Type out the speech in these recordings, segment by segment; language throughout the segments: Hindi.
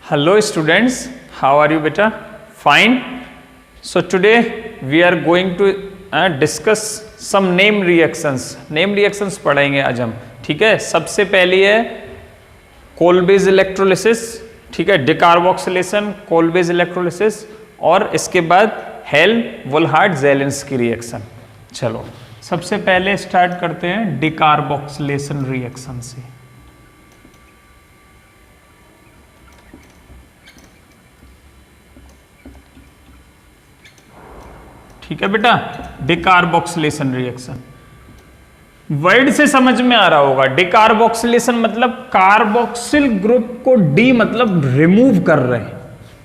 Hello students, how are you beta? Fine. So today we are going to discuss some name reactions. Name reactions पढ़ेंगे आज हम, ठीक है। सबसे पहली है कोलबेज इलेक्ट्रोलिसिस, ठीक है, डिकार्बोक्सिलेशन, कोलबेज इलेक्ट्रोलिसिस, और इसके बाद हेल्म-वुलहार्ड-ज़ेलेंस्की रिएक्शन। चलो सबसे पहले स्टार्ट करते हैं डिकार्बोक्सिलेशन रिएक्शन से। ठीक है बेटा, डिकार्बोक्सिलेशन रिएक्शन वर्ड से समझ में आ रहा होगा। डिकार्बोक्सिलेशन मतलब कार्बोक्सिल ग्रुप को डी मतलब रिमूव कर रहे हैं,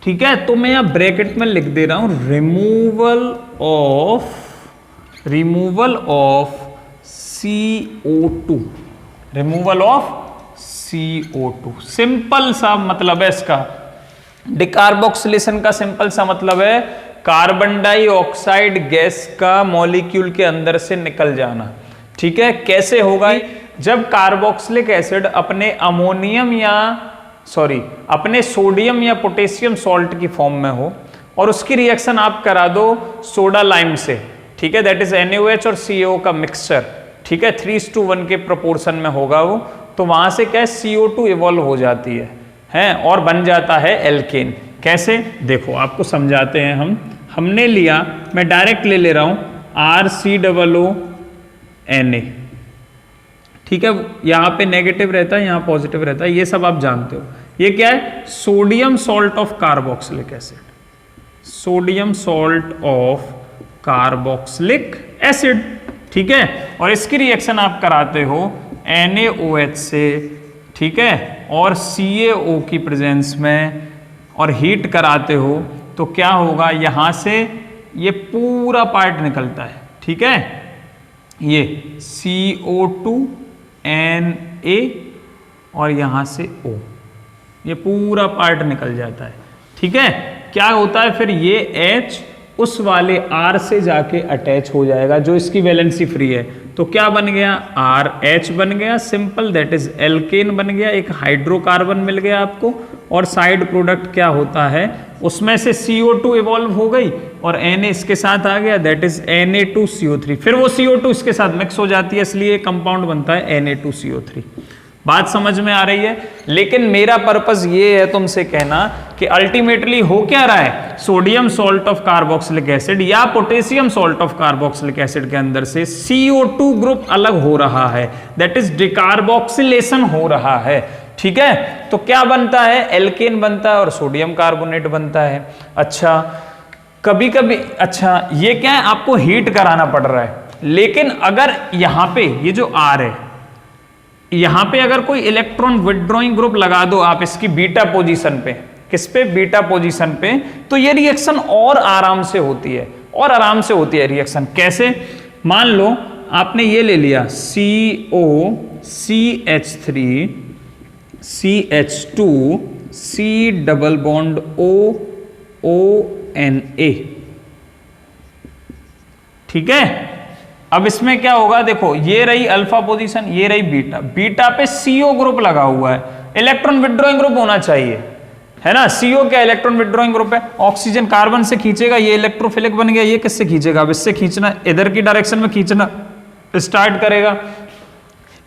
ठीक है। तो मैं यहां ब्रैकेट में लिख दे रहा हूं removal of CO2, removal of CO2। Simple सा मतलब है इसका। डिकार्बोक्सिलेशन का सिंपल सा मतलब है कार्बन डाइऑक्साइड गैस का मॉलिक्यूल के अंदर से निकल जाना, ठीक है। कैसे होगा? जब कार्बोक्सिलिक एसिड अपने अपने सोडियम या पोटेशियम सॉल्ट की फॉर्म में हो और उसकी रिएक्शन आप करा दो सोडा लाइम से, ठीक है, दैट इज NaOH और CO का मिक्सचर, ठीक है, 3:1 के प्रोपोर्शन में होगा वो। तो वहां से क्या है, CO2 इवॉल्व हो जाती है और बन जाता है एल्केन। कैसे देखो आपको समझाते हैं हमने लिया, मैं डायरेक्ट ले रहा हूं RCOONA, ठीक है। यहां पे नेगेटिव रहता है, यहां पॉजिटिव रहता है, ये सब आप जानते हो। ये क्या है? Sodium salt of carboxylic acid, sodium salt of carboxylic acid, ठीक है। और इसकी रिएक्शन आप कराते हो NaOH से, ठीक है, और CaO की प्रेजेंस में, और हीट कराते हो तो क्या होगा, यहां से ये पूरा पार्ट निकलता है, ठीक है। ये CO2Na और यहां से O, ये पूरा पार्ट निकल जाता है, ठीक है। क्या होता है फिर, ये H उस वाले R से जाके अटैच हो जाएगा जो इसकी वैलेंसी फ्री है। तो क्या बन गया, RH बन गया, सिंपल, दैट इज एल्केन बन गया, एक हाइड्रोकार्बन मिल गया आपको। और साइड प्रोडक्ट क्या होता है, उसमें से CO2 इवॉल्व हो गई और Na इसके साथ आ गया, दैट इज Na2CO3। फिर वो CO2 इसके साथ मिक्स हो जाती है, इसलिए कंपाउंड बनता है Na2CO3। बात समझ में आ रही है? लेकिन मेरा पर्पस ये है तुमसे कहना कि अल्टीमेटली हो क्या रहा है, sodium salt of carboxylic acid या potassium salt of carboxylic acid के अंदर से CO2 ग्रुप अलग हो रहा है, दैट इज डिकार्बोक्सिलेशन हो रहा है, ठीक है। तो क्या बनता है, एल्केन बनता है और सोडियम कार्बोनेट बनता है। अच्छा कभी कभी, अच्छा ये क्या है, आपको हीट कराना पड़ रहा है, लेकिन अगर यहां पे ये जो R है, यहां पे अगर कोई इलेक्ट्रॉन विथड्रॉइंग ग्रुप लगा दो आप इसकी बीटा पोजीशन पे, किस पे, बीटा पोजीशन पे, तो ये रिएक्शन और आराम से होती है, और आराम से होती है रिएक्शन। कैसे? मान लो आपने ये ले लिया CO CH3 CH2 C double bond ONA, ठीक है। अब इसमें क्या होगा, देखो ये रही अल्फा पोजीशन, ये रही बीटा, बीटा पे CO ग्रुप लगा हुआ है, इलेक्ट्रॉन विथड्रॉइंग ग्रुप होना चाहिए, है ना। CO क्या इलेक्ट्रॉन विथड्रॉइंग ग्रुप है, ऑक्सीजन कार्बन से खींचेगा, ये इलेक्ट्रोफिलिक बन गया, ये किससे खींचेगा, अब इससे खींचना, इधर की डायरेक्शन में खींचना स्टार्ट करेगा।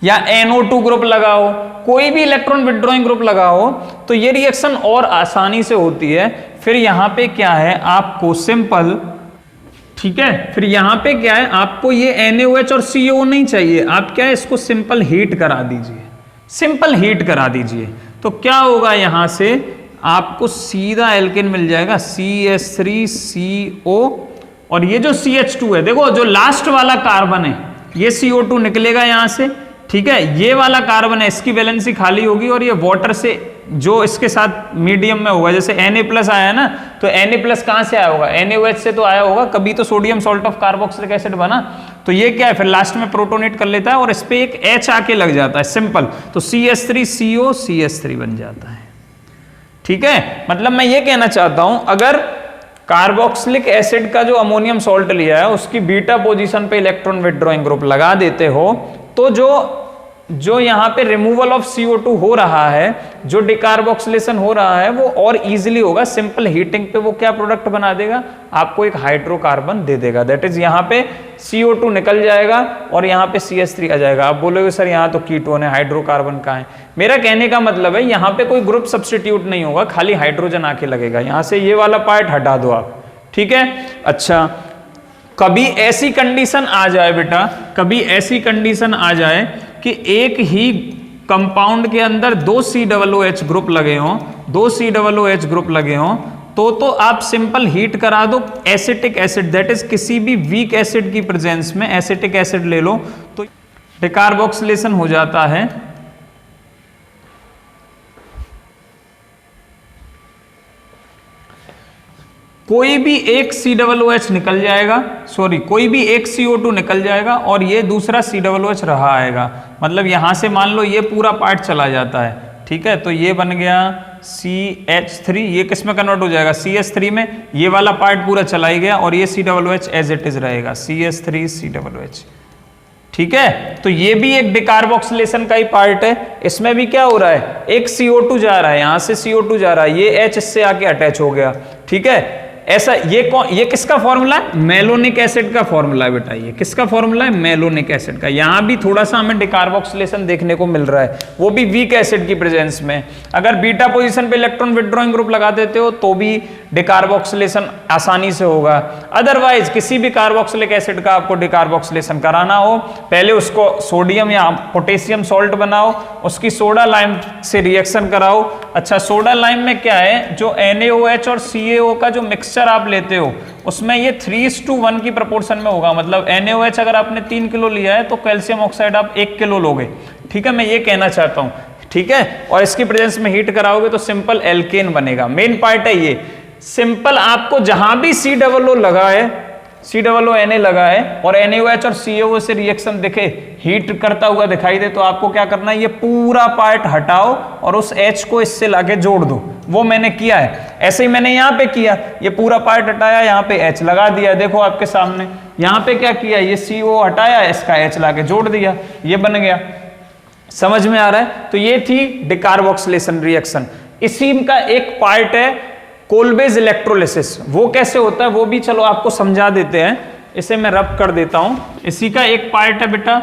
या NO2 ग्रुप लगाओ, कोई भी इलेक्ट्रॉन विथड्रॉइंग ग्रुप लगाओ, तो ये रिएक्शन और आसानी से होती है। फिर यहां पे क्या है, आपको सिंपल, ठीक है, फिर यहां पे क्या है, आपको ये NaOH और CO नहीं चाहिए, आप क्या है, इसको सिंपल हीट करा दीजिए, सिंपल हीट करा दीजिए। तो क्या होगा, यहां से आपको सीधा एल्केन मिल जाएगा CH3CO, और ये जो CH2 है, देखो जो लास्ट वाला कार्बन है ये CO2 निकलेगा यहां से, ठीक है। ये वाला कार्बन है, इसकी वैलेंसी खाली होगी और ये वाटर से जो इसके साथ मीडियम में होगा, जैसे Na+ आया ना, तो Na+ कहां से आया होगा, NaOH से तो आया होगा, कभी तो sodium salt of carboxylic acid बना। तो ये क्या है, फिर लास्ट में प्रोटोनेट कर लेता है और इस पे एक H आके लग जाता है, सिंपल, तो CH3CO CH3 बन जाता है, ठीक है। मतलब मैं ये कहना चाहता हूं, अगर कार्बोक्सिलिक एसिड का जो अमोनियम सॉल्ट लिया है उसकी बीटा पोजीशन पे इलेक्ट्रॉन विथड्रॉइंग ग्रुप लगा देते हो, तो जो जो यहाँ पे रिमूवल ऑफ CO2 हो रहा है, जो डिकार्बोक्सिलेशन हो रहा है, वो और इजीली होगा। सिंपल हीटिंग पे वो क्या प्रोडक्ट बना देगा, आपको एक हाइड्रोकार्बन दे देगा। दैट इज यहाँ पे CO2 निकल जाएगा और यहाँ पे CH3 आ जाएगा। आप बोलोगे सर यहाँ तो कीटोन है, हाइड्रोकार्बन कहाँ है? मेरा कहने का मतलब है यहाँ पे कोई ग्रुप सब्स्टिट्यूट नहीं होगा, खाली हाइड्रोजन आके लगेगा। यहाँ से ये वाला पार्ट हटा दो आप, ठीक है। अच्छा, कभी ऐसी कंडीशन आ जाए बेटा, कभी ऐसी कंडीशन आ जाए कि एक ही कंपाउंड के अंदर 2 COOH ग्रुप लगे हों, 2 COOH ग्रुप लगे हों, तो आप सिंपल हीट करा दो एसिटिक एसिड, दैट इज किसी भी वीक एसिड की प्रेजेंस में एसिटिक एसिड ले लो तो डिकार्बोक्सिलेशन हो जाता है। कोई भी एक COOH निकल जाएगा, सॉरी कोई भी एक CO2 निकल जाएगा और ये दूसरा COOH रहा आएगा। मतलब यहां से मान लो ये पूरा पार्ट चला जाता है, ठीक है। तो ये बन गया CH3, ये किस में कन्वर्ट हो जाएगा, CH3 में। ये वाला पार्ट पूरा चला ही गया और ये COOH एज इट इज रहेगा, CH3 COOH, ठीक है। तो ये भी एक डिकार्बोक्सिलेशन का ही पार्ट है। इसमें भी क्या हो रहा है, एक CO2 जा रहा है, यहां से CO2 जा रहा है, ये H इससे आके अटैच हो गया, ठीक है। ऐसा ये किसका फॉर्मूला है, मेलोनिक एसिड का फॉर्मूला है बेटा। ये किसका फॉर्मूला है, मेलोनिक एसिड का। यहां भी थोड़ा सा हमें डिकार्बोक्सिलेशन देखने को मिल रहा है, वो भी वीक एसिड की प्रेजेंस में। अगर बीटा पोजीशन पे इलेक्ट्रॉन विथड्रॉइंग ग्रुप लगा देते हो तो भी डिकार्बोक्सिलेशन आसानी से होगा। अदरवाइज किसी भी कार्बोक्सिलिक एसिड का आपको डिकार्बोक्सिलेशन कराना हो, पहले उसको सोडियम या पोटेशियम सॉल्ट बनाओ, उसकी सोडा लाइम से रिएक्शन कराओ। अच्छा, सोडा लाइम में क्या है, जो NaOH और CaO का जो मिक्सचर आप लेते हो उसमें ये 3:1 की प्रोपोर्शन में होगा। मतलब NaOH अगर आपने 3 किलो लिया है तो कैल्शियम ऑक्साइड आप 1 किलो लोगे, ठीक है। मैं ये कहना चाहता हूं, ठीक है। और इसकी प्रेजेंस में हीट कराओगे तो सिंपल एल्केन बनेगा। मेन पार्ट है ये सिंपल। आपको जहां भी COO लगा है, COONA लगा है और NaOH और CaO से रिएक्शन दिखे, हीट करता हुआ दिखाई दे, तो आपको क्या करना है, ये पूरा पार्ट हटाओ और उस H को इससे लाके जोड़ दो। वो मैंने किया है, ऐसे ही मैंने यहाँ पे किया, ये पूरा पार्ट हटाया, यहाँ पे H लगा दिया। देखो आपके सामने यहाँ पे क्या किया, ये CO हटाया, इसका H लाके जोड़ दिया, ये बन गया। समझ में आ रहा है? तो ये थी डिकार्बोक्सिलेशन रिएक्शन। इसी का एक पार्ट है कोलबेज इलेक्ट्रोलिसिस। वो कैसे होता है वो भी चलो आपको समझा देते हैं, इसे मैं रब कर देता हूं। इसी का एक पार्ट है बेटा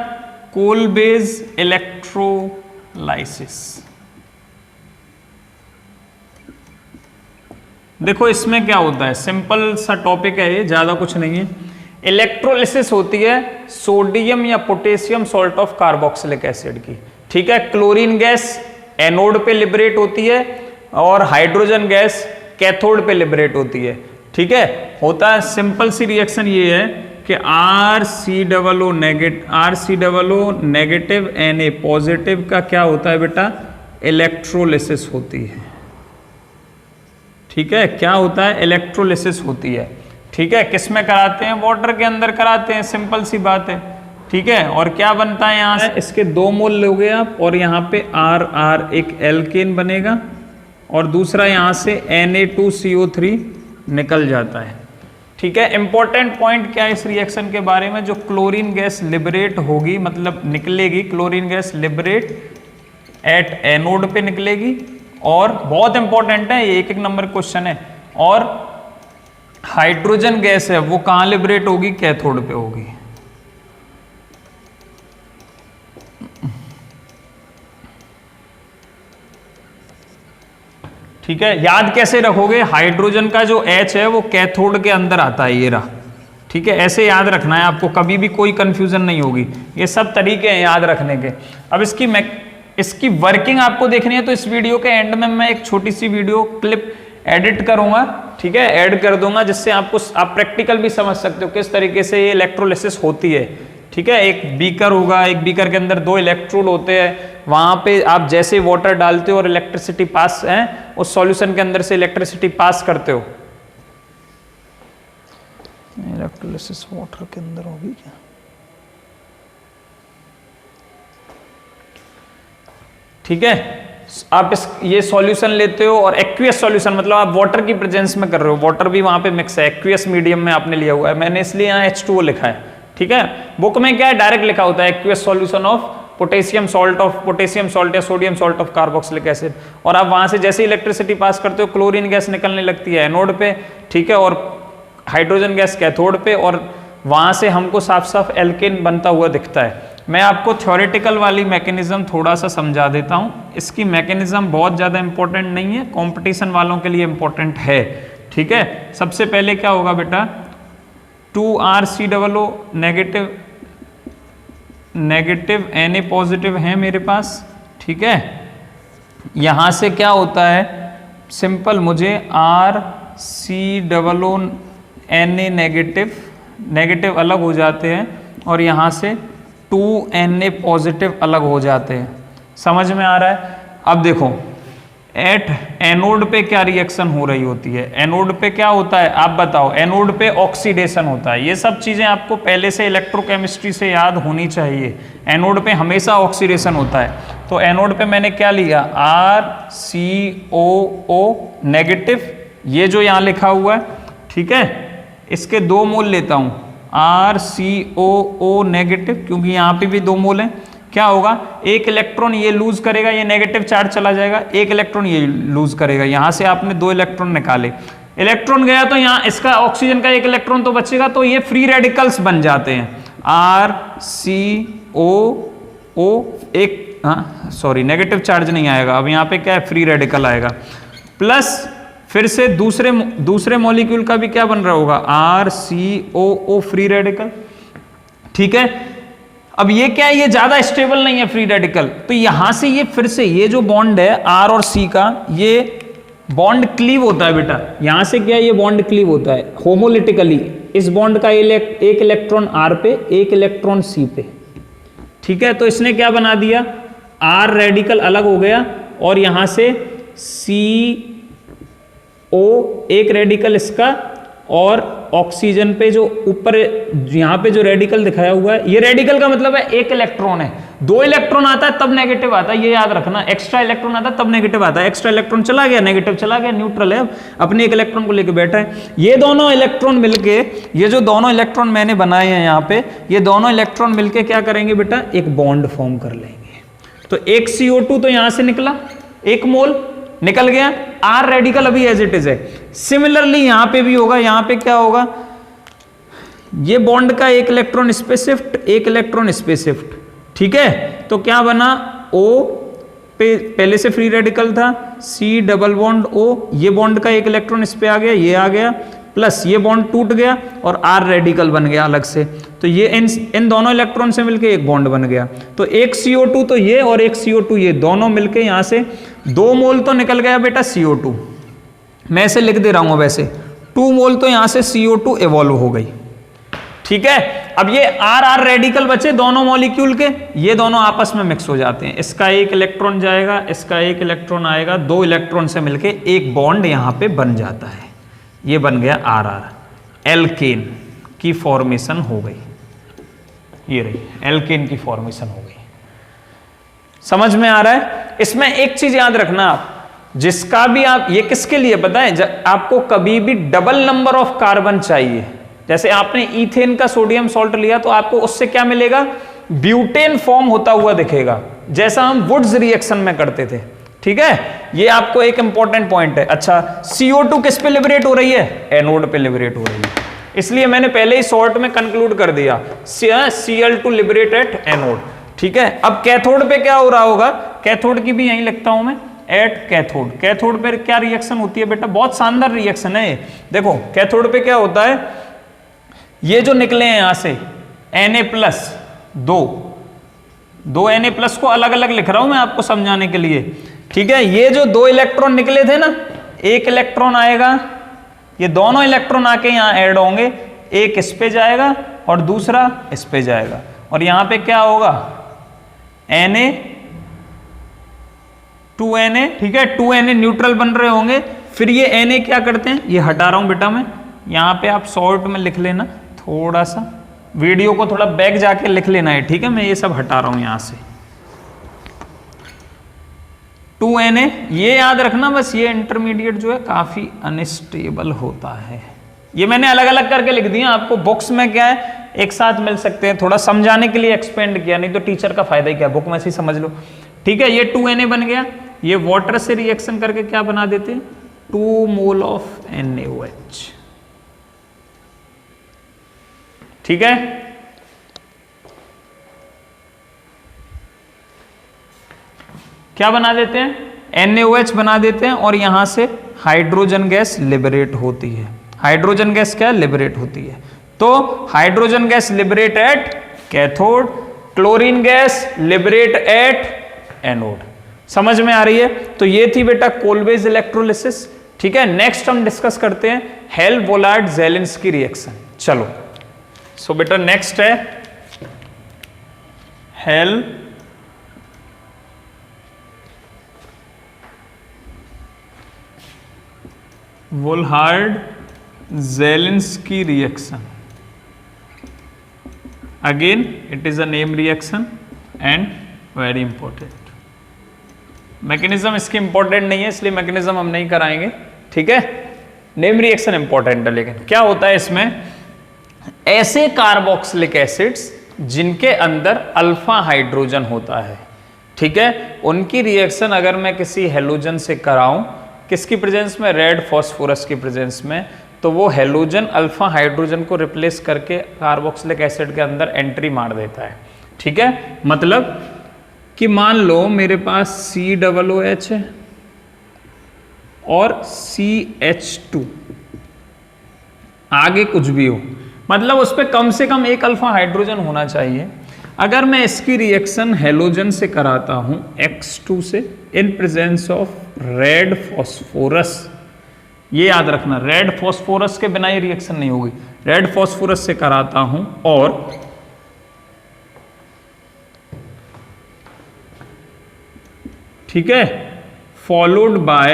कोलबेज इलेक्ट्रोलाइसिस। देखो इसमें क्या होता है, सिंपल सा टॉपिक है ये, ज्यादा कुछ नहीं है। इलेक्ट्रोलिसिस होती है सोडियम या potassium salt of carboxylic acid की, ठीक है। क्लोरीन गैस एनोड पे लिबरेट होती है और हाइड्रोजन गैस कैथोड पे लिबरेट होती है, ठीक है। होता है सिंपल सी रिएक्शन ये है कि RCOO नेगेटिव Na पॉजिटिव का क्या होता है बेटा, इलेक्ट्रोलिसिस होती है, ठीक है। क्या होता है, इलेक्ट्रोलिसिस होती है, ठीक है। किस में कराते हैं, वाटर के अंदर कराते हैं, सिंपल सी बात है, ठीक है। और क्या बनता है यहाँ से, इसके 2 मोल लोगे आप और यहाँ पे RR एक एल्केन बनेगा और दूसरा यहाँ से Na2CO3 निकल जाता है, ठीक है। इंपॉर्टेंट पॉइंट क्या है इस रिएक्शन के बारे में, जो क्लोरीन गैस लिबरेट होगी, मतलब निकलेगी, chlorine gas liberate at anode पे निकलेगी। और बहुत इंपॉर्टेंट है, ये 1-1 नंबर क्वेश्चन है। और हाइड्रोजन गैस है वो कहाँ लिबरेट होगी, कैथोड पे होगी, ठीक है। याद कैसे रखोगे, हाइड्रोजन का जो H है वो कैथोड के अंदर आता है, ये रहा, ठीक है। ऐसे याद रखना है आपको, कभी भी कोई कंफ्यूजन नहीं होगी। ये सब तरीके हैं याद रखने के। अब इसकी वर्किंग आपको देखनी है तो इस वीडियो के एंड में मैं एक छोटी सी वीडियो क्लिप एडिट करूंगा, ठीक है, ऐड कर दूंगा, जिससे आप प्रैक्टिकल भी समझ सकते हो किस तरीके से ये इलेक्ट्रोलिसिस होती है, ठीक है। एक बीकर होगा, एक बीकर के अंदर 2 इलेक्ट्रोड होते हैं, वहां पे आप जैसे वाटर डालते हो और इलेक्ट्रिसिटी पास है, उस सॉल्यूशन के अंदर से इलेक्ट्रिसिटी पास करते हो। इलेक्ट्रोलिसिस वाटर के अंदर होगी क्या, ठीक है। आप ये सॉल्यूशन लेते हो और एक्वियस सॉल्यूशन, मतलब आप वाटर की प्रेजेंस में कर रहे हो, वाटर भी वहां पे मिक्स है, एक्वियस मीडियम में आपने लिया हुआ है, मैंने इसलिए यहाँ H2O लिखा है, ठीक है। बुक में क्या है, डायरेक्ट लिखा होता है aqueous solution of potassium salt या sodium salt of carboxylic acid, और आप वहां से जैसे इलेक्ट्रिसिटी पास करते हो क्लोरीन गैस निकलने लगती है एनोड पे, ठीक है, और हाइड्रोजन गैस कैथोड पे, और वहां से हमको साफ साफ एल्केन बनता हुआ दिखता है। मैं आपको थ्योरेटिकल वाली मैकेनिज्म थोड़ा सा समझा देता हूं। इसकी मैकेनिज्म बहुत ज़्यादा इंपॉर्टेंट नहीं है, कंपटीशन वालों के लिए इंपॉर्टेंट है, ठीक है। सबसे पहले क्या होगा बेटा, 2RCOO नेगेटिव Na पॉजिटिव है मेरे पास, ठीक है। यहां से क्या होता है, सिंपल, मुझे RCOO Na नेगेटिव अलग हो जाते हैं और यहां से 2Na पॉजिटिव अलग हो जाते हैं। समझ में आ रहा है? अब देखो एट एनोड पे क्या रिएक्शन हो रही होती है, एनोड पे क्या होता है आप बताओ, एनोड पे ऑक्सीडेशन होता है। ये सब चीजें आपको पहले से इलेक्ट्रोकेमिस्ट्री से याद होनी चाहिए। एनोड पे हमेशा ऑक्सीडेशन होता है, तो एनोड पे मैंने क्या लिया, RCOO नेगेटिव, ये जो यहाँ लिखा हुआ है, ठीक है, इसके 2 मोल लेता हूं, RCOO नेगेटिव, क्योंकि यहाँ पे भी 2 मोल हैं। क्या होगा, एक इलेक्ट्रॉन ये लूज करेगा, ये नेगेटिव चार्ज चला जाएगा, एक इलेक्ट्रॉन ये लूज करेगा, यहां से आपने 2 इलेक्ट्रॉन निकाले, इलेक्ट्रॉन गया तो यहाँ इसका ऑक्सीजन का एक इलेक्ट्रॉन तो बचेगा, तो ये फ्री रेडिकल्स बन जाते हैं। RCOO एक, सॉरी नेगेटिव चार्ज नहीं आएगा, अब यहाँ पे क्या है, फ्री रेडिकल आएगा, प्लस फिर से दूसरे मॉलिक्यूल का भी क्या बन रहा होगा, RCOO फ्री रेडिकल, ठीक है। अब ये क्या है, ये ज्यादा स्टेबल नहीं है फ्री रेडिकल, तो यहां से ये फिर से ये जो बॉन्ड है R और C का, ये बॉन्ड क्लीव होता है बेटा, यहां से क्या है, ये बॉन्ड क्लीव होता है होमोलिटिकली, इस बॉन्ड का एक इलेक्ट्रॉन R पे, एक इलेक्ट्रॉन C पे, ठीक है। तो इसने क्या बना दिया, R रेडिकल अलग हो गया और यहां से CO एक रेडिकल इसका, और ऑक्सीजन पे जो ऊपर यहां पे जो रेडिकल दिखाया हुआ है, ये रेडिकल का मतलब है एक इलेक्ट्रॉन है, 2 इलेक्ट्रॉन आता है तब नेगेटिव आता है, ये याद रखना, एक्स्ट्रा इलेक्ट्रॉन आता है तब नेगेटिव आता है, एक्स्ट्रा इलेक्ट्रॉन चला गया, नेगेटिव चला गया, न्यूट्रल है, अपने एक इलेक्ट्रॉन को लेकर बैठा है। ये दोनों इलेक्ट्रॉन मिलके, ये जो दोनों इलेक्ट्रॉन मैंने बनाए हैं यहाँ पे, ये दोनों इलेक्ट्रॉन मिलके क्या करेंगे बेटा, एक बॉन्ड फॉर्म कर लेंगे। तो एक CO2 तो यहां से निकला, 1 मोल निकल गया, R रेडिकल अभी एज इट इज है। सिमिलरली यहां पे भी होगा, यहां पे क्या होगा, ये बॉन्ड का एक इलेक्ट्रॉन इस पे शिफ्ट, एक इलेक्ट्रॉन इस पे शिफ्ट, ठीक है। तो क्या बना, O पे पहले से फ्री रेडिकल था, C डबल बॉन्ड O, ये बॉन्ड का एक इलेक्ट्रॉन इस पे आ गया, ये आ गया, प्लस ये बॉन्ड टूट गया और R रेडिकल बन गया अलग से, तो ये इन दोनों इलेक्ट्रॉन से मिलके एक बॉन्ड बन गया। तो एक CO2 तो ये और एक CO2 ये दोनों मिलके यहां से 2 मोल तो निकल गया बेटा CO2, मैं इसे लिख दे रहा हूं वैसे, 2 मोल तो यहां से CO2 इवॉल्व हो गई, ठीक है। अब ये R रेडिकल बचे दोनों मॉलिक्यूल के, ये दोनों आपस में मिक्स हो जाते हैं, इसका एक इलेक्ट्रॉन जाएगा, इसका एक इलेक्ट्रॉन आएगा, 2 इलेक्ट्रॉन से मिलके एक बॉन्ड यहां पे बन जाता है, ये बन गया RR, एल्केन की फॉर्मेशन हो गई, ये रही एल्केन की फॉर्मेशन हो गई। समझ में आ रहा है? इसमें एक चीज याद रखना आप, जिसका भी आप, ये किसके लिए पता है, आपको कभी भी डबल नंबर ऑफ कार्बन चाहिए, जैसे आपने ईथेन का सोडियम सॉल्ट लिया तो आपको उससे क्या मिलेगा, ब्यूटेन फॉर्म होता हुआ दिखेगा, जैसा हम वुड्स रिएक्शन में करते थे, ठीक है। ये आपको एक इंपॉर्टेंट पॉइंट है। अच्छा, CO2 किस पे लिबरेट हो रही है, एनोड पे लिबरेट हो रही है, इसलिए मैंने पहले ही शॉर्ट में कंक्लूड कर दिया, Cl2 लिबरेट एट एनोड, ठीक है। अब कैथोड पे क्या हो रहा होगा, कैथोड की भी यहीं लिखता हूं मैं, एट कैथोड। कैथोड पे क्या रिएक्शन होती है बेटा, बहुत शानदार रिएक्शन है। देखो कैथोड पे क्या होता है, ये जो निकले हैं यहां से Na+, दो Na+ को अलग अलग लिख रहा हूं मैं आपको समझाने के लिए, ठीक है। ये जो 2 इलेक्ट्रॉन निकले थे ना, एक इलेक्ट्रॉन आएगा, ये दोनों इलेक्ट्रॉन आके यहां ऐड होंगे, एक इस पे जाएगा और दूसरा इस पे जाएगा, और यहां पे क्या होगा, Na 2Na, ठीक है, 2Na न्यूट्रल बन रहे होंगे। फिर ये Na क्या करते हैं, ये हटा रहा हूं बेटा मैं, यहां पे आप शॉर्ट में लिख लेना, थोड़ा सा वीडियो को थोड़ा बैक जाके लिख लेना है, ठीक है। मैं ये सब हटा रहा हूं यहां से, 2Na, ये याद रखना बस, ये इंटरमीडिएट जो है काफी अनस्टेबल होता है, ये मैंने अलग अलग करके लिख दिया आपको। बुक्स में क्या है, एक साथ मिल सकते हैं, थोड़ा समझाने के लिए एक्सपेंड किया, नहीं तो टीचर का फायदा ही क्या, बुक में से ही समझ लो। ठीक है, ये 2Na बन गया, ये वाटर से रिएक्शन करके क्या बना देते हैं 2 मोल ऑफ NaOH। ठीक है, क्या बना देते हैं NaOH बना देते हैं और यहां से हाइड्रोजन गैस लिबरेट होती है। हाइड्रोजन गैस क्या लिबरेट होती है, तो hydrogen gas liberate at cathode, chlorine gas liberate at anode. समझ में आ रही है? तो ये थी बेटा कोलबेज इलेक्ट्रोलिसिस। ठीक है, नेक्स्ट हम डिस्कस करते हैं हेल-वोलार्ड-ज़ेलिंस्की रिएक्शन। चलो, सो बेटा नेक्स्ट है Hell Volhard Zelinsky reaction. Again, it is a name reaction and very important. Mechanism इसकी इंपॉर्टेंट नहीं है, इसलिए मैकेनिज्म हम नहीं कराएंगे। ठीक है, नेम रिएक्शन इंपॉर्टेंट है। लेकिन क्या होता है इसमें, ऐसे कार्बोक्सिलिक एसिड्स जिनके अंदर अल्फा हाइड्रोजन होता है, ठीक है, उनकी रिएक्शन अगर मैं किसी हेलोजन से कराऊं, किसकी प्रेजेंस में, रेड फॉस्फोरस की प्रेजेंस में, तो वो हेलोजन अल्फा हाइड्रोजन को रिप्लेस करके कार्बोक्सिलिक एसिड के अंदर एंट्री मार देता है। ठीक है, मतलब कि मान लो मेरे पास COOH है और CH2, आगे कुछ भी हो, मतलब उस पर कम से कम एक अल्फा हाइड्रोजन होना चाहिए। अगर मैं इसकी रिएक्शन हेलोजन से कराता हूं X2 से इन प्रेजेंस ऑफ रेड फॉस्फोरस, ये याद रखना, रेड फॉस्फोरस के बिना ये रिएक्शन नहीं होगी, रेड फॉस्फोरस से कराता हूं और ठीक है, फॉलोड बाय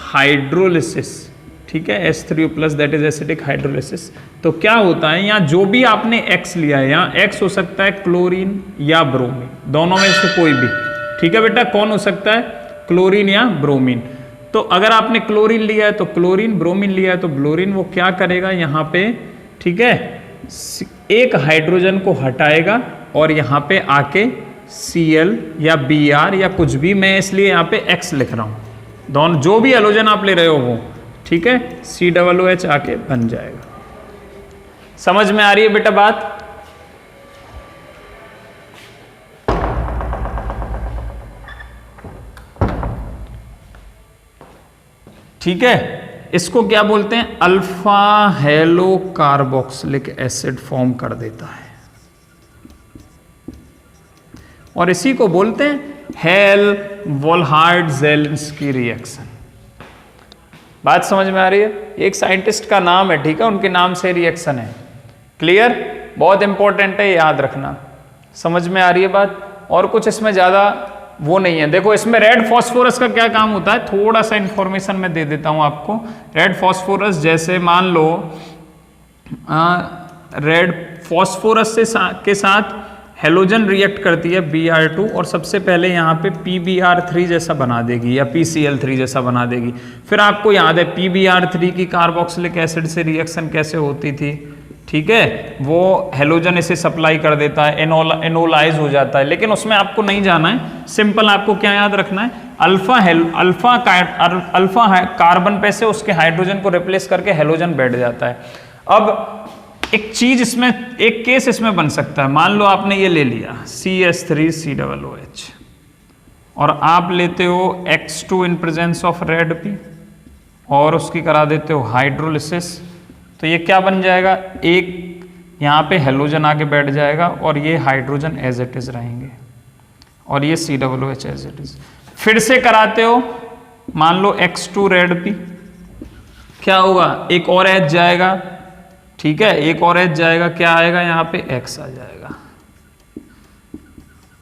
हाइड्रोलिसिस। ठीक है, H3O+ that is acidic hydrolysis. तो क्या होता है, यहाँ जो भी आपने X लिया है, यहाँ X हो सकता है क्लोरीन या ब्रोमीन, दोनों में से कोई भी। ठीक है बेटा, कौन हो सकता है, क्लोरीन या ब्रोमीन। तो अगर आपने क्लोरीन लिया है तो क्लोरीन, ब्रोमीन लिया है तो ब्लोरीन, वो क्या करेगा यहाँ पे, ठीक है, एक हाइड्रोजन को हटाएगा और यहाँ पे आके Cl या Br या कुछ भी, मैं इसलिए यहाँ पे X लिख रहा हूँ, दोनों जो भी हेलोजन आप ले रहे हो वो, ठीक है, COOH आके बन जाएगा। समझ में आ रही है बेटा बात? ठीक है, इसको क्या बोलते हैं, alpha hello carboxylic acid form कर देता है और इसी को बोलते हैं हेल-वोल्हार्ड-ज़ेलिंस्की रिएक्शन। बात समझ में आ रही है? एक साइंटिस्ट का नाम है, ठीक है, उनके नाम से रिएक्शन है। क्लियर? बहुत इंपॉर्टेंट है, याद रखना। समझ में आ रही है बात? और कुछ इसमें ज्यादा वो नहीं है। देखो इसमें रेड फॉस्फोरस का क्या काम होता है, थोड़ा सा इंफॉर्मेशन मैं दे देता हूं आपको। रेड फॉस्फोरस, जैसे मान लो रेड फॉस्फोरस के साथ हेलोजन रिएक्ट करती है Br2 और सबसे पहले यहाँ पे PbR3 जैसा बना देगी या PCl3 जैसा बना देगी। फिर आपको याद है PbR3 की कार्बोक्सिलिक एसिड से रिएक्शन कैसे होती थी, ठीक है, वो हेलोजन इसे सप्लाई कर देता है, एनोलाइज हो जाता है। लेकिन उसमें आपको नहीं जाना है, सिंपल आपको क्या याद रखना है, अल्फा कार्बन पे से उसके हाइड्रोजन को रिप्लेस करके हेलोजन बैठ जाता है। अब एक चीज इसमें, एक केस इसमें बन सकता है, मान लो आपने ये ले लिया CH3COOH और आप लेते हो X2 in presence of red P और उसकी करा देते हो हाइड्रोलिसिस, तो ये क्या बन जाएगा, एक यहाँ पे हेलोजन आके बैठ जाएगा और ये हाइड्रोजन एज इट इज रहेंगे और ये COOH एज इट इज। फिर से कराते हो, मान लो X2 रेड P, क्या होगा, एक और एच जाएगा, ठीक है, एक और एच जाएगा, क्या आएगा यहाँ पे X आ जाएगा।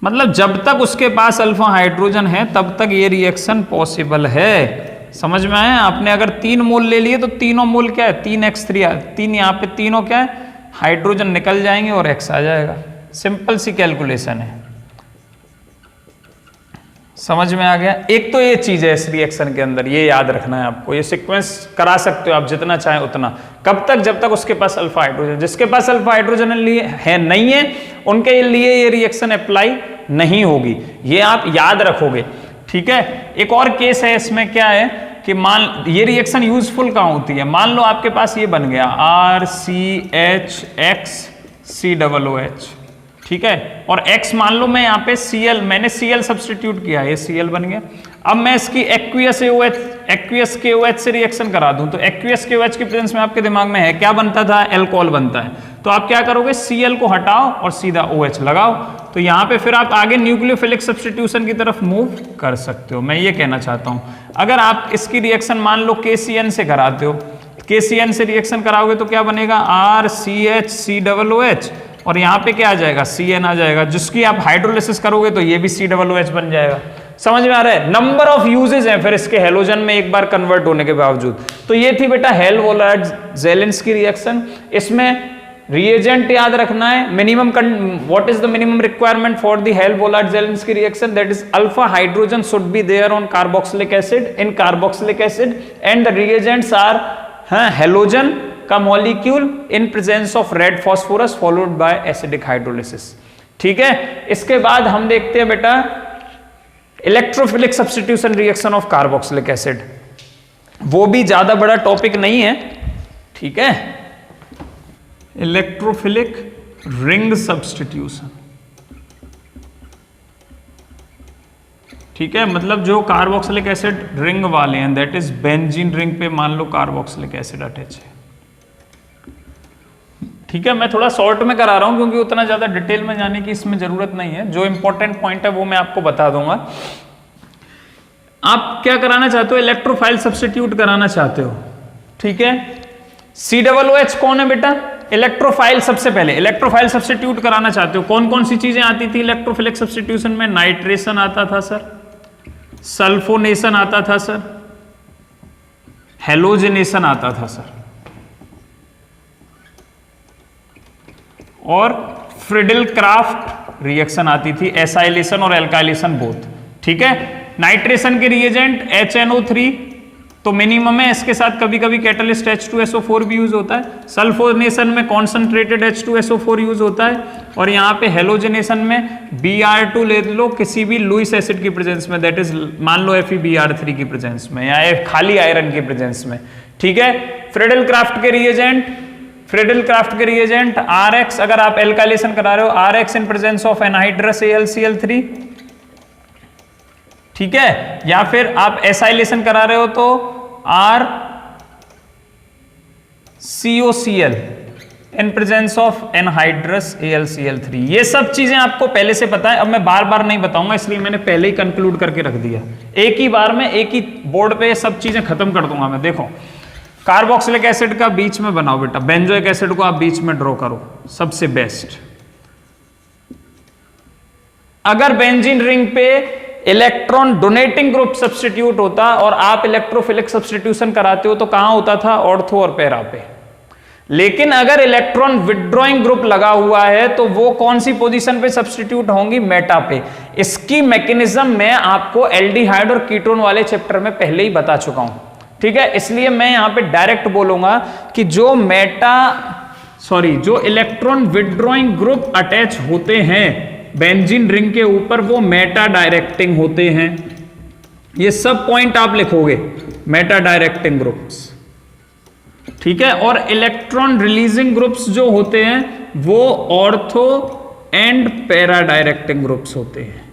मतलब जब तक उसके पास अल्फा हाइड्रोजन है तब तक ये रिएक्शन पॉसिबल है। समझ में आया? आपने अगर 3 मोल ले लिए तो तीनों मोल क्या है, 3x3, 3 यहाँ पे तीनों क्या है, हाइड्रोजन निकल जाएंगे और X आ जाएगा। सिंपल सी कैलकुलेशन है। समझ में आ गया। एक तो ये चीज है इस रिएक्शन के अंदर, ये याद रखना है आपको। ये सीक्वेंस करा सकते हो आप जितना चाहे उतना, कब तक, जब तक उसके पास अल्फा हाइड्रोजन। जिसके पास अल्फा हाइड्रोजन है नहीं है, उनके लिए ये रिएक्शन अप्लाई नहीं होगी, ये आप याद रखोगे, ठीक है। एक और केस है इसमें, क्या है कि मान ये रिएक्शन यूजफुल कहाँ होती है, मान लो आपके पास ये बन गया RCH COOH, ठीक है, और X मान लो मैं यहाँ पे Cl, मैंने Cl सब्स्टिट्यूट किया, ये Cl बन गया। अब मैं इसकी एक्वियस KOH से रिएक्शन करा दूं, तो एक्वियस KOH की प्रेजेंस में आपके दिमाग में है क्या बनता था, एल्कोहल बनता है। तो आप क्या करोगे, Cl को हटाओ और सीधा OH लगाओ, तो यहाँ पे फिर आप आगे न्यूक्लियोफिलिक सब्स्टिट्यूशन की तरफ मूव कर सकते हो। मैं ये कहना चाहता हूँ, अगर आप इसकी रिएक्शन मान लो KCN से कराते हो, KCN से रिएक्शन कराओगे तो क्या बनेगा, RCH COOH, और यहाँ पे क्या आ जाएगा, Cn आ जाएगा, जिसकी आप हाइड्रोलिसिस करोगे तो ये भी COOH बन जाएगा। समझ में आ रहा है। नंबर ऑफ यूजेस हैं फिर इसके हेलोजन में एक बार कन्वर्ट होने के बावजूद। तो ये थी बेटा हेल-वोलार्ड-ज़ेलिंस्की रिएक्शन। इसमें रिएजेंट याद रखना है, minimum what is the minimum requirement for the Hell Volhard Zelinsky reaction, that is alpha hydrogen should be there on carboxylic acid, in carboxylic acid, and the reagents are halogen का molecule in presence of red phosphorus followed by acidic hydrolysis, ठीक है। इसके बाद हम देखते हैं बेटा electrophilic substitution reaction of carboxylic acid, वो भी ज्यादा बड़ा टॉपिक नहीं है, ठीक है। इलेक्ट्रोफिलिक रिंग सब्स्टिट्यूशन, ठीक है, मतलब जो कार्बोक्सिलिक एसिड रिंग वाले हैं, दैट इज बेंजीन रिंग पे मान लो कार्बोक्सिलिक एसिड अटैच है, ठीक है। मैं थोड़ा शॉर्ट में करा रहा हूं क्योंकि उतना ज्यादा डिटेल में जाने की इसमें जरूरत नहीं है, जो इंपॉर्टेंट पॉइंट है वो मैं आपको बता दूंगा। आप क्या कराना चाहते हो, इलेक्ट्रोफाइल सब्स्टिट्यूट कराना चाहते हो, ठीक है। COOH कौन है बेटा, इलेक्ट्रोफाइल। सबसे पहले इलेक्ट्रोफाइल सब्स्टिट्यूट कराना चाहते हो, कौन कौन सी चीजें आती थी इलेक्ट्रोफिलिक सब्स्टिट्यूशन में, नाइट्रेशन आता था सर, सल्फोनेशन आता था सर, हेलोजिनेशन आता था सर, और फ्रिडल क्राफ्ट रिएक्शन आती थी, एसाइलेशन और एल्काइलेशन बोथ, ठीक है। नाइट्रेशन के रिएजेंट HNO3 तो मिनिमम है, इसके साथ कभी कभी कैटलिस्ट H2SO4 भी यूज होता है। सल्फोनेशन में कॉन्सेंट्रेटेड H2SO4 यूज होता है, और यहाँ पे हेलोजिनेशन में Br2 ले लो किसी भी लुईस एसिड की प्रेजेंस में, दैट इज मान लो FeBr3 की प्रेजेंस में या खाली आयरन की प्रेजेंस में, ठीक है। फ्रिडल क्राफ्ट के रिएजेंट RX, अगर आप एल्काइलेशन करा रहे हो RX in presence of anhydrous AlCl3, ठीक है, या फिर आप एसाइलेशन करा रहे हो तो RCOCl in presence of anhydrous AlCl3। ये सब चीजें आपको पहले से पता है, अब मैं बार बार नहीं बताऊंगा, इसलिए मैंने पहले ही कंक्लूड करके रख दिया, एक ही बार में एक ही बोर्ड पे सब चीजें खत्म कर दूंगा मैं। देखो कार्बोक्सिलिक एसिड का बीच में बनाओ बेटा, बेंजोइक एसिड को आप बीच में ड्रॉ करो, सबसे बेस्ट। अगर बेंजीन रिंग पे इलेक्ट्रॉन डोनेटिंग ग्रुप सब्स्टिट्यूट होता और आप इलेक्ट्रोफिलिक सब्स्टिट्यूशन कराते हो तो कहां होता था, ऑर्थो और पैरा पे। लेकिन अगर इलेक्ट्रॉन विड्रॉइंग ग्रुप लगा हुआ है तो वो कौन सी पोजीशन पे सब्स्टिट्यूट होंगी, मेटा पे। इसकी मैकेनिज्म मैं आपको एल्डिहाइड और कीटोन वाले चैप्टर में पहले ही बता चुका हूं, ठीक है। इसलिए मैं यहां पे डायरेक्ट बोलूंगा कि जो इलेक्ट्रॉन विड्रॉइंग ग्रुप अटैच होते हैं बेंजीन रिंग के ऊपर, वो मेटा डायरेक्टिंग होते हैं। ये सब पॉइंट आप लिखोगे, मेटा डायरेक्टिंग ग्रुप्स, ठीक है। और इलेक्ट्रॉन रिलीजिंग ग्रुप्स जो होते हैं वो ortho and para directing groups होते हैं।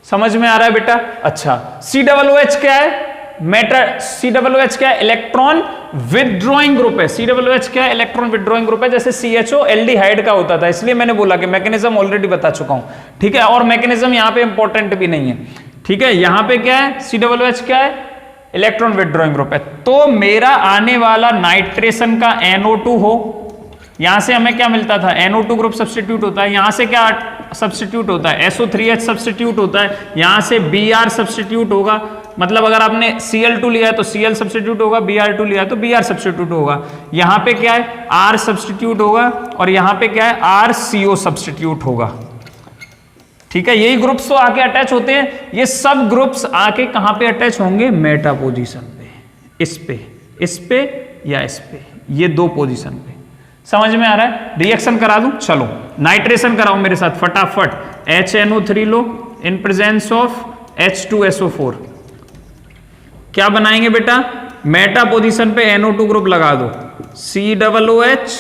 समझ में आ रहा है बेटा। अच्छा, COOH क्या है, COOH क्या है, इलेक्ट्रॉन विदड्रॉइंग ग्रुप है। COOH क्या है, इलेक्ट्रॉन विदड्रॉइंग ग्रुप है, जैसे CHO एल्डिहाइड का होता था। इसलिए मैंने बोला कि मैकेनिज्म ऑलरेडी बता चुका हूं, ठीक है, और मैकेनिज्म यहां पे इंपॉर्टेंट भी नहीं है, ठीक है। यहां पे क्या है, COOH क्या है, इलेक्ट्रॉन विदड्रॉइंग ग्रुप है। तो मेरा आने वाला नाइट्रेशन का NO2 हो, यहां से हमें क्या मिलता था, NO2 ग्रुप सब्स्टिट्यूट होता है, यहां से क्या सब्स्टिट्यूट होता है, SO3H सब्स्टिट्यूट होता है, यहां से Br सब्स्टिट्यूट होगा, मतलब अगर आपने Cl2 लिया है तो Cl सब्स्टिट्यूट होगा, Br2 लिया है तो Br सब्स्टिट्यूट होगा। यहां पे क्या है, R सब्स्टिट्यूट होगा और यहां पे क्या है, RCO सब्स्टिट्यूट होगा। ठीक है, यही ग्रुप्स तो आके अटैच होते हैं। ये सब ग्रुप्स आके कहां पे अटैच होंगे, मेटा पोजीशन पे, इस पे या इस पे, ये दो पोजीशन पे। समझ में आ रहा है? रिएक्शन करा दूं, चलो नाइट्रेशन कराओ मेरे साथ फटाफट। HNO3 low in presence of H2SO4, क्या बनाएंगे बेटा, मेटा पोजीशन पे NO2 ग्रुप लगा दो, COOH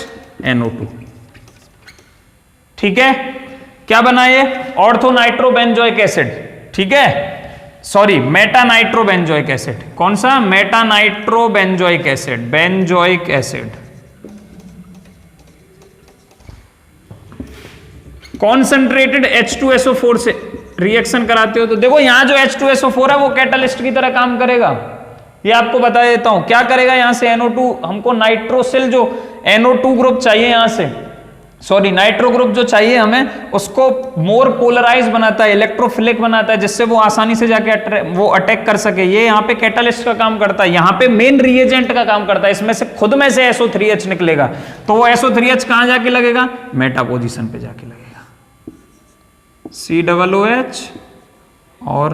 NO2। ठीक है, क्या बनाए, ऑर्थो नाइट्रोबेंजोइक एसिड। ठीक है, सॉरी मेटा नाइट्रोबेंजोइक एसिड। कौन सा, Meta nitrobenzoic acid, benzoic acid. Concentrated H2SO4 से रिएक्शन कराते हो तो देखो यहां जो H2SO4 है वो कैटालिस्ट की तरह काम करेगा। ये आपको बता देता हूं क्या करेगा, यहां से NO2, हमको नाइट्रोसिल जो NO2 ग्रुप चाहिए, यहां से सॉरी नाइट्रो ग्रुप जो चाहिए हमें, उसको मोर पोलराइज बनाता है, इलेक्ट्रोफिलिक बनाता है, जिससे वो आसानी से जाके वो अटैक कर सके। ये यहाँ पे कैटालिस्ट का काम करता है, यहाँ पे मेन रिएजेंट का काम करता है। इसमें से खुद में से SO3H निकलेगा, तो वो SO3H कहां जाके लगेगा, मेटा पोजीशन पे जाके लगेगा। COOH और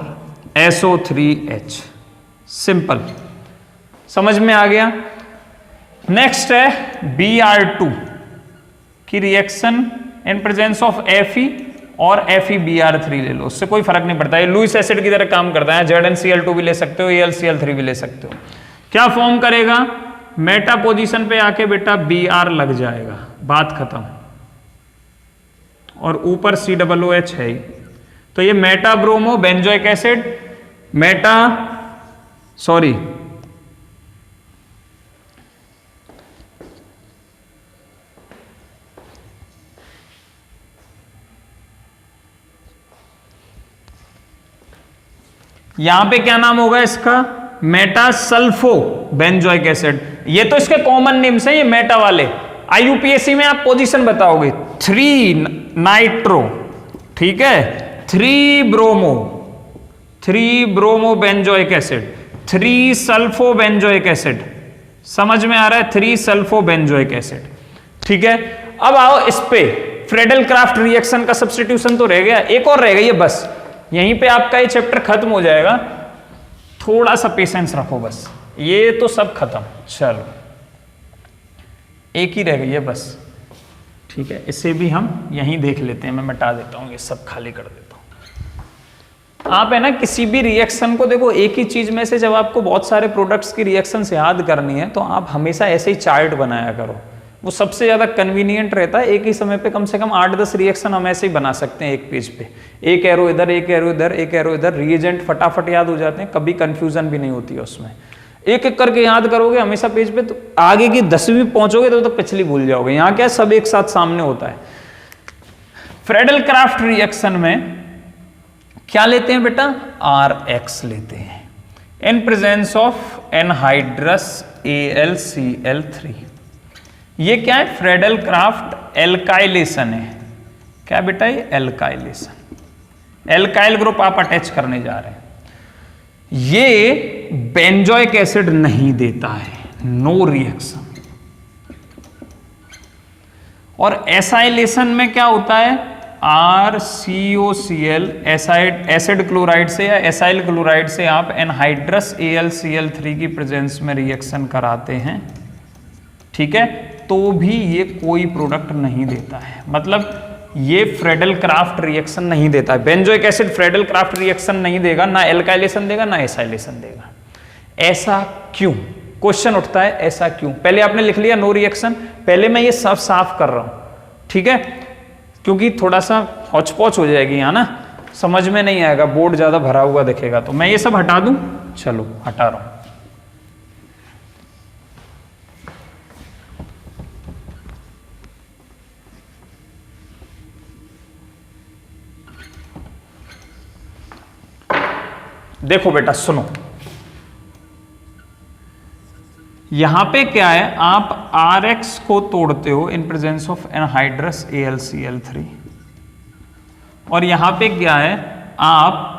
SO3H, सिंपल, समझ में आ गया। नेक्स्ट है Br2 की reaction in presence of Fe और FeBr3 ले लो, उससे कोई फर्क नहीं पड़ता, ये लुईस एसिड की तरह काम करता है। ZnCl2 भी ले सकते हो, AlCl3 भी ले सकते हो। क्या फॉर्म करेगा, मेटा पोजीशन पे आके बेटा Br लग जाएगा, बात खत्म। और ऊपर COOH है ही, तो ये Meta bromo benzoic acid, Meta sorry यहां पे क्या नाम होगा इसका, मेटा सल्फो बेंजोइक एसिड। ये तो इसके कॉमन नेम्स हैं ये मेटा वाले। IUPAC में आप पोजीशन बताओगे, 3 नाइट्रो, ठीक है, 3 bromo benzoic acid, 3 sulpho benzoic acid. समझ में आ रहा है, 3 सल्फो बेंजोइक एसिड। ठीक है, अब आओ इस पे, फ्रेडल क्राफ्ट रिएक्शन का सब्स्टिट्यूशन तो रह गया, एक और रह गई है बस, यहीं पे आपका ये चैप्टर खत्म हो जाएगा। थोड़ा सा पेशेंस रखो बस, ये तो सब खत्म। चलो एक ही रह गई है बस, ठीक है, इसे भी हम यहीं देख लेते हैं। मैं मिटा देता हूं, ये सब खाली कर देता हूं। आप है ना किसी भी रिएक्शन को देखो, एक ही चीज में से जब आपको बहुत सारे प्रोडक्ट्स की रिएक्शन से याद करनी है तो आप हमेशा ऐसे ही चार्ट बनाया करो, वो सबसे ज्यादा कन्वीनियंट रहता है। एक ही समय पे कम से कम 8-10 रिएक्शन हम ऐसे ही बना सकते हैं एक पेज पे, एक एरो इधर, एक एरो इधर, एक एरो इधर, रिएजेंट फटाफट याद हो जाते हैं, कभी कंफ्यूजन भी नहीं होती है उसमें। एक एक करके याद करोगे हमेशा पेज पे, तो आगे की 10वीं पहुंचोगे तो पिछली भूल जाओगे। यहाँ क्या सब एक साथ सामने होता है। फ्रेडल क्राफ्ट रिएक्शन में क्या लेते हैं बेटा, RX लेते हैं इन प्रेजेंस ऑफ एनहाइड्रस AlCl3। ये क्या है, फ्रेडल क्राफ्ट एल्काइलेशन है। क्या बेटा, ये एल्काइलेशन, एल्काइल ग्रुप आप अटैच करने जा रहे हैं। ये बेंजोइक एसिड नहीं देता है, नो रिएक्शन। और एसाइलेशन में क्या होता है, RCOCl एसिड क्लोराइड से या एसाइल क्लोराइड से आप एनहाइड्रस AlCl3 की प्रेजेंस में रिएक्शन कराते हैं, ठीक है, तो भी ये कोई प्रोडक्ट नहीं देता है। मतलब ये फ्रेडल क्राफ्ट रिएक्शन नहीं देता है। Benzoic acid Friedel craft reaction नहीं देगा, ना एल्काइलेशन देगा ना एसाइलेशन देगा। ऐसा क्यों, क्वेश्चन उठता है, ऐसा क्यों। पहले आपने लिख लिया नो रिएक्शन, पहले मैं ये सब साफ कर रहा हूं, ठीक है, क्योंकि थोड़ा सा हौच पौच हो जाएगी यहाँ ना, समझ में नहीं आएगा, बोर्ड ज्यादा भरा हुआ दिखेगा, तो मैं ये सब हटा दूं। चलो हटा रहा हूं। देखो बेटा सुनो, यहां पे क्या है, आप RX को तोड़ते हो इन प्रेजेंस ऑफ एनहाइड्रस AlCl3, और यहां पे क्या है, आप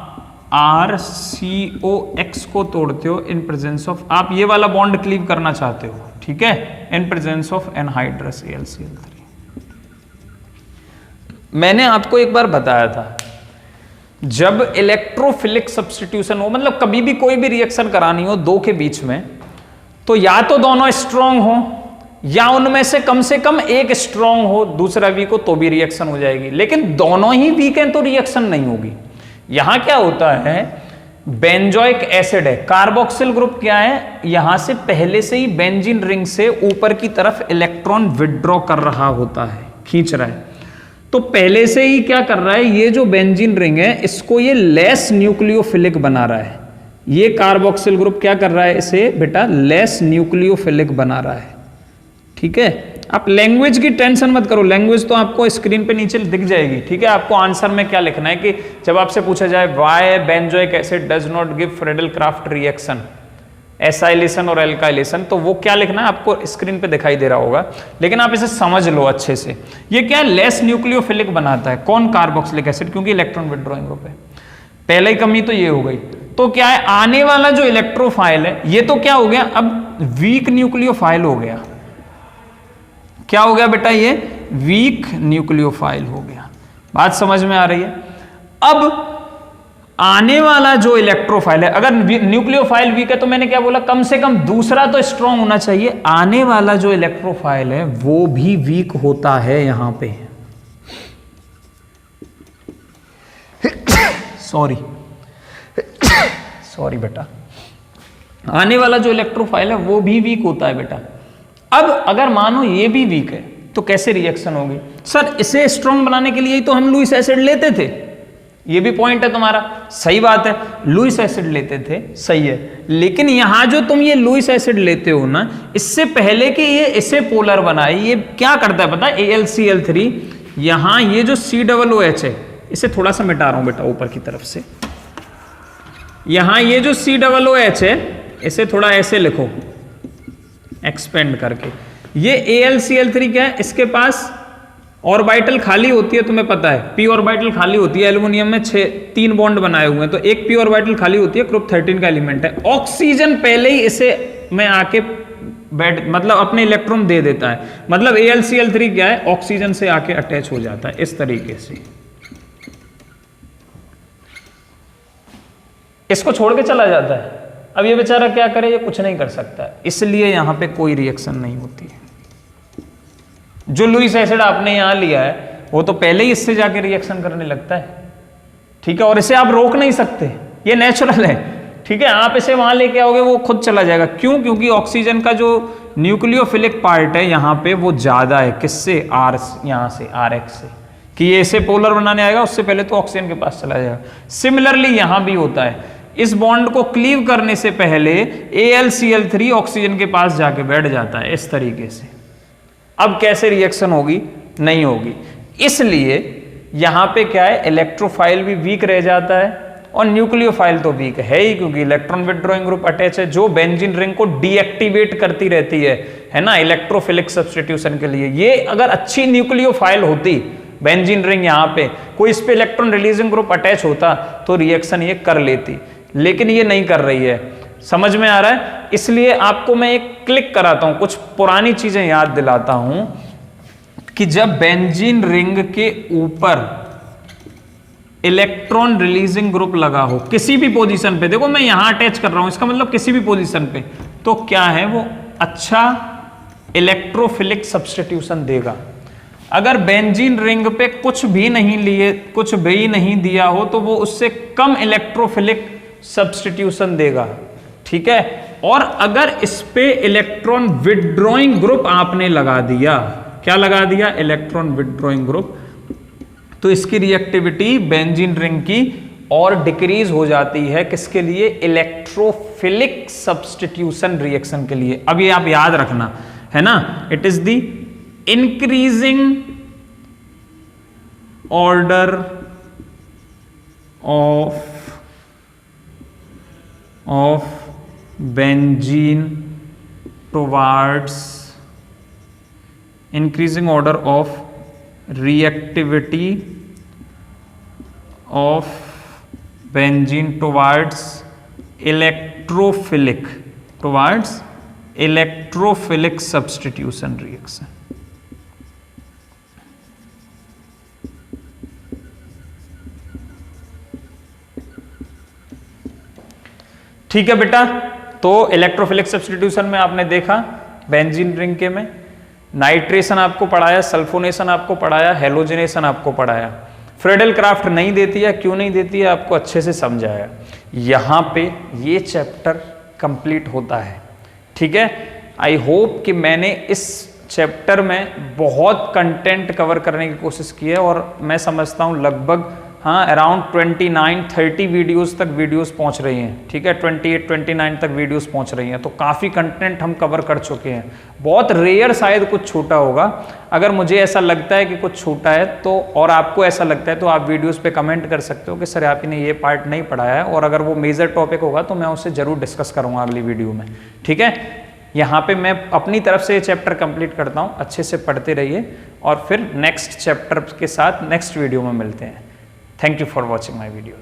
RCOX को तोड़ते हो इन प्रेजेंस ऑफ, आप ये वाला बॉन्ड क्लीव करना चाहते हो, ठीक है, इन प्रेजेंस ऑफ एनहाइड्रस AlCl3। मैंने आपको एक बार बताया था, जब इलेक्ट्रोफिलिक सब्स्टिट्यूशन हो, मतलब कभी भी कोई भी रिएक्शन करानी हो दो के बीच में, तो या तो दोनों स्ट्रांग हो या उनमें से कम एक स्ट्रांग हो, दूसरा वीक हो, तो भी रिएक्शन हो जाएगी। लेकिन दोनों ही वीक हैं तो रिएक्शन नहीं होगी। यहां क्या होता है, बेंजोइक एसिड है, कार्बोक्सिल ग्रुप क्या है, यहां से पहले से ही बेंजीन रिंग से ऊपर की तरफ इलेक्ट्रॉन विड्रॉ कर रहा होता है, खींच रहा है। तो पहले से ही क्या कर रहा है, ये जो बेंजीन रिंग है इसको ये लेस न्यूक्लियोफिलिक बना रहा है। ये कार्बोक्सिल ग्रुप क्या कर रहा है, इसे बेटा लेस न्यूक्लियोफिलिक बना रहा है, ठीक है। आप लैंग्वेज की टेंशन मत करो, लैंग्वेज तो आपको स्क्रीन पे नीचे दिख जाएगी, ठीक है। आपको आंसर में क्या लिखना है कि जब आपसे पूछा जाए why benzoic acid does not give Friedel craft reaction, acylation और एल्काइलेशन, तो वो क्या लिखना है आपको स्क्रीन पे दिखाई दे रहा होगा, लेकिन आप इसे समझ लो अच्छे से। ये क्या लेस न्यूक्लियोफिलिक बनाता है, कौन, कार्बोक्सिलिक एसिड, क्योंकि इलेक्ट्रॉन विड्रॉइंग ग्रुप है। पहले ही कमी तो ये हो गई। तो क्या है, आने वाला जो इलेक्ट्रोफाइल है ये तो क्या हो गया, अब वीक न्यूक्लियोफाइल हो गया। क्या हो गया बेटा, ये वीक न्यूक्लियोफाइल हो गया। बात समझ में आ रही है। अब आने वाला जो इलेक्ट्रोफाइल है, अगर न्यूक्लियोफाइल वीक है तो मैंने क्या बोला, कम से कम दूसरा तो स्ट्रांग होना चाहिए। आने वाला जो इलेक्ट्रोफाइल है वो भी वीक होता है यहां पे। सॉरी बेटा, आने वाला जो इलेक्ट्रोफाइल है वो भी वीक होता है बेटा। अब अगर मानो ये भी वीक है तो कैसे रिएक्शन होगी, सर इसे स्ट्रांग बनाने के लिए ही तो हम लुईस एसिड लेते थे। ये भी पॉइंट है तुम्हारा, सही बात है, लुईस एसिड लेते थे, सही है। लेकिन यहां जो तुम ये लुईस एसिड लेते हो ना, इससे पहले कि ये इसे पोलर बनाए, ये क्या करता है पता है, AlCl3, यहां ये जो COOH है, इसे थोड़ा सा मिटा रहा हूं बेटा ऊपर की तरफ से। यहां ये जो COOH है इसे थोड़ा ऐसे लिखो एक्सपेंड करके। ये AlCl3 क्या है, इसके पास ऑर्बिटल खाली होती है, तुम्हें पता है, p ऑर्बिटल खाली होती है। एल्युमिनियम में 3 बॉन्ड बनाए हुए हैं, तो एक p ऑर्बिटल खाली होती है, ग्रुप 13 का एलिमेंट है। ऑक्सीजन पहले ही इसे में आके बैठ, मतलब अपने इलेक्ट्रॉन दे देता है, मतलब AlCl3 क्या है, ऑक्सीजन से आके अटैच हो जाता है इस तरीके से। इसको छोड़ के चला जाता है। अब ये बेचारा क्या करे, ये कुछ नहीं कर सकता, इसलिए यहां पे कोई रिएक्शन नहीं होती है। जो लुईस एसिड आपने यहां लिया है वो तो पहले ही इससे जाके रिएक्शन करने लगता है, ठीक है, और इसे आप रोक नहीं सकते, ये नेचुरल है, ठीक है। आप इसे वहां लेके आओगे वो खुद चला जाएगा। क्यों, क्योंकि ऑक्सीजन का जो न्यूक्लियोफिलिक पार्ट है यहां पे वो ज्यादा है, किससे, R, यहां से RX से, कि ये इसे पोलर बनाने आएगा उससे पहले तो ऑक्सीजन के पास चला जाएगा। सिमिलरली यहां भी होता है, इस बॉन्ड को क्लीव करने से पहले AlCl3 ऑक्सीजन के पास जाके बैठ जाता है इस तरीके से। अब कैसे रिएक्शन होगी, नहीं होगी। इसलिए यहां पे क्या है, इलेक्ट्रोफाइल भी वीक रह जाता है और न्यूक्लियोफाइल तो वीक है ही, क्योंकि इलेक्ट्रॉन विड्रॉइंग ग्रुप अटैच है जो बेंजीन रिंग को डीएक्टिवेट करती रहती है ना, इलेक्ट्रोफिलिक सब्स्टिट्यूशन के लिए। ये अगर अच्छी न्यूक्लियोफाइल होती बेंजीन रिंग, यहां पे कोई इस पे इलेक्ट्रॉन रिलीजिंग ग्रुप अटैच होता तो रिएक्शन ये कर लेती, लेकिन ये नहीं कर रही है। समझ में आ रहा है। इसलिए आपको मैं एक क्लिक कराता हूं, कुछ पुरानी चीजें याद दिलाता हूं कि जब बेंजीन रिंग के ऊपर इलेक्ट्रॉन रिलीजिंग ग्रुप लगा हो किसी भी पोजीशन पे, देखो मैं यहां अटैच कर रहा हूं, इसका मतलब किसी भी पोजीशन पे, तो क्या है वो अच्छा इलेक्ट्रोफिलिक सब्स्टिट्यूशन देगा। अगर बेंजीन रिंग पे कुछ भी नहीं दिया हो तो वो उससे कम इलेक्ट्रोफिलिक सब्स्टिट्यूशन देगा, ठीक है। और अगर इस पे इलेक्ट्रॉन विड्रॉइंग ग्रुप आपने लगा दिया, क्या लगा दिया, इलेक्ट्रॉन विड्रॉइंग ग्रुप, तो इसकी रिएक्टिविटी बेंजीन रिंग की और डिक्रीज हो जाती है, किसके लिए, इलेक्ट्रोफिलिक सब्स्टिट्यूशन रिएक्शन के लिए। अब ये आप याद रखना है ना, it is the increasing order of benzene towards increasing order of reactivity of benzene towards electrophilic substitution reaction. ठीक है बेटा, तो इलेक्ट्रोफिलिक सब्स्टिट्यूशन में आपने देखा बेंजीन रिंग के में नाइट्रेशन आपको पढ़ाया, सल्फोनेशन आपको पढ़ाया, हेलोजनेशन आपको पढ़ाया। फ्रेडल क्राफ्ट नहीं देती है, क्यों नहीं देती है आपको अच्छे से समझाया। यहां पे ये चैप्टर कंप्लीट होता है। ठीक है, आई होप कि मैंने इस चैप्टर में बहुत कंटेंट कवर करने की कोशिश की है और मैं समझता हूं लगभग अराउंड 29-30 वीडियोस तक वीडियोस पहुंच रही हैं। ठीक है, 28-29 तक वीडियोस पहुंच रही हैं, तो काफ़ी कंटेंट हम कवर कर चुके हैं। बहुत रेयर शायद कुछ छोटा होगा। अगर मुझे ऐसा लगता है कि कुछ छोटा है तो, और आपको ऐसा लगता है, तो आप वीडियोस पे कमेंट कर सकते हो कि सर आप ने ये पार्ट नहीं पढ़ाया है, और अगर वो मेजर टॉपिक होगा तो मैं उससे ज़रूर डिस्कस करूँगा अगली वीडियो में। ठीक है, यहाँ पे मैं अपनी तरफ से ये चैप्टर कंप्लीट करता हूँ। अच्छे से पढ़ते रहिए और फिर नेक्स्ट चैप्टर के साथ नेक्स्ट वीडियो में मिलते हैं। Thank you for watching my videos.